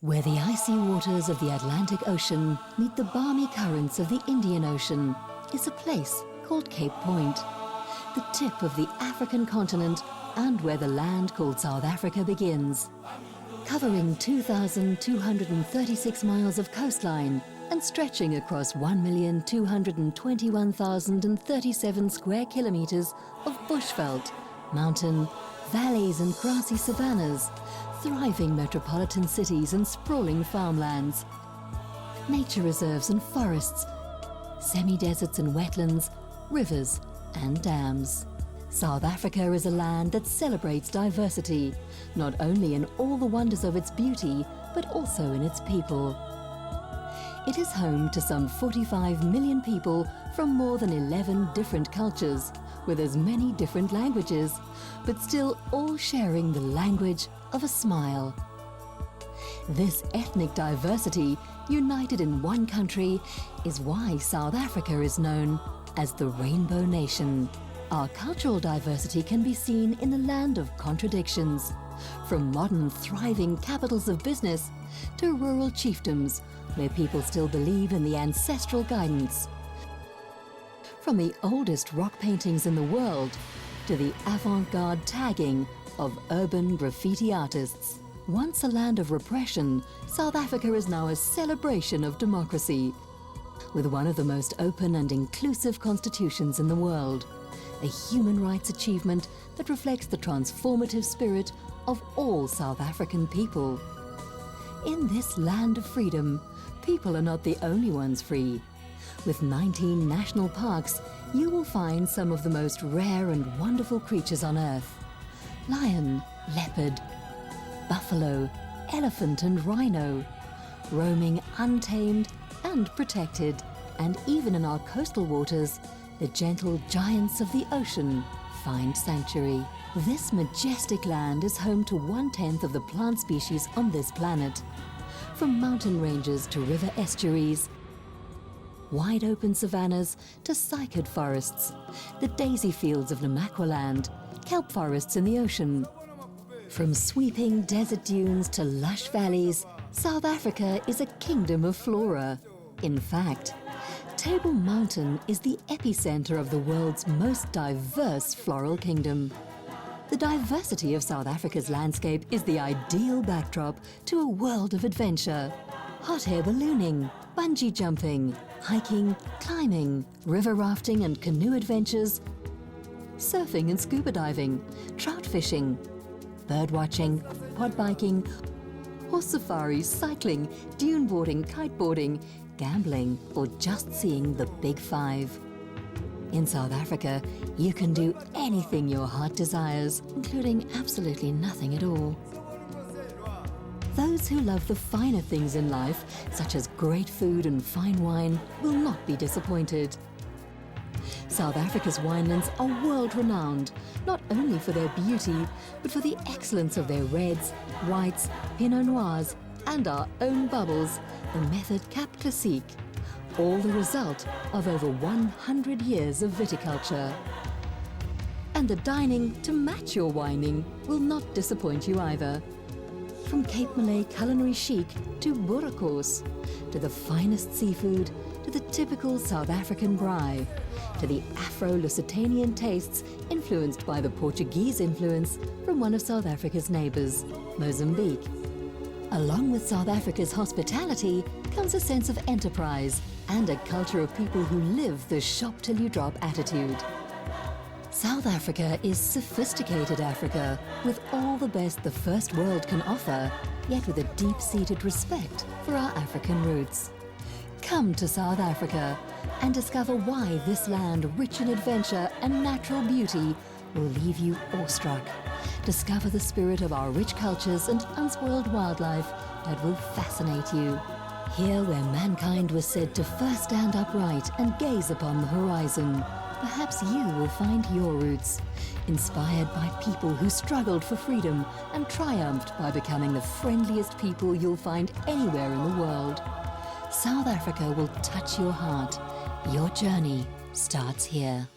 Where the icy waters of the Atlantic Ocean meet the balmy currents of the Indian Ocean is a place called Cape Point, the tip of the African continent and where the land called South Africa begins. Covering 2,236 miles of coastline and stretching across 1,221,037 square kilometers of bushveld, mountain, valleys and grassy savannas, thriving metropolitan cities and sprawling farmlands, nature reserves and forests, semi-deserts and wetlands, rivers and dams. South Africa is a land that celebrates diversity, not only in all the wonders of its beauty, but also in its people. It is home to some 45 million people from more than 11 different cultures, with as many different languages, but still all sharing the language of a smile. This ethnic diversity, united in one country, is why South Africa is known as the Rainbow Nation. Our cultural diversity can be seen in the land of contradictions, from modern thriving capitals of business to rural chiefdoms where people still believe in the ancestral guidance. From the oldest rock paintings in the world to the avant-garde tagging of urban graffiti artists. Once a land of repression, South Africa is now a celebration of democracy, with one of the most open and inclusive constitutions in the world, a human rights achievement that reflects the transformative spirit of all South African people. In this land of freedom, people are not the only ones free. With 19 national parks, you will find some of the most rare and wonderful creatures on Earth. Lion, leopard, buffalo, elephant and rhino, roaming untamed and protected. And even in our coastal waters, the gentle giants of the ocean find sanctuary. This majestic land is home to 1/10 of the plant species on this planet. From mountain ranges to river estuaries, wide open savannas to cycad forests, the daisy fields of Namaqualand, kelp forests in the ocean. From sweeping desert dunes to lush valleys, South Africa is a kingdom of flora. In fact, Table Mountain is the epicenter of the world's most diverse floral kingdom. The diversity of South Africa's landscape is the ideal backdrop to a world of adventure. Hot air ballooning, bungee jumping, hiking, climbing, river rafting and canoe adventures, surfing and scuba diving, trout fishing, bird watching, quad biking, horse safaris, cycling, dune boarding, kiteboarding, gambling, or just seeing the Big Five. In South Africa, you can do anything your heart desires, including absolutely nothing at all. Those who love the finer things in life, such as great food and fine wine, will not be disappointed. South Africa's winelands are world-renowned, not only for their beauty, but for the excellence of their reds, whites, Pinot Noirs, and our own bubbles, the method Cap Classique, all the result of over 100 years of viticulture. And the dining to match your wining will not disappoint you either. From Cape Malay culinary chic to boerekoos, to the finest seafood, to the typical South African braai, to the Afro-Lusitanian tastes influenced by the Portuguese influence from one of South Africa's neighbours, Mozambique. Along with South Africa's hospitality comes a sense of enterprise and a culture of people who live the shop till you drop attitude. South Africa is sophisticated Africa, with all the best the first world can offer, yet with a deep-seated respect for our African roots. Come to South Africa and discover why this land, rich in adventure and natural beauty, will leave you awestruck. Discover the spirit of our rich cultures and unspoiled wildlife that will fascinate you. Here where mankind was said to first stand upright and gaze upon the horizon, perhaps you will find your roots, inspired by people who struggled for freedom and triumphed by becoming the friendliest people you'll find anywhere in the world. South Africa will touch your heart. Your journey starts here.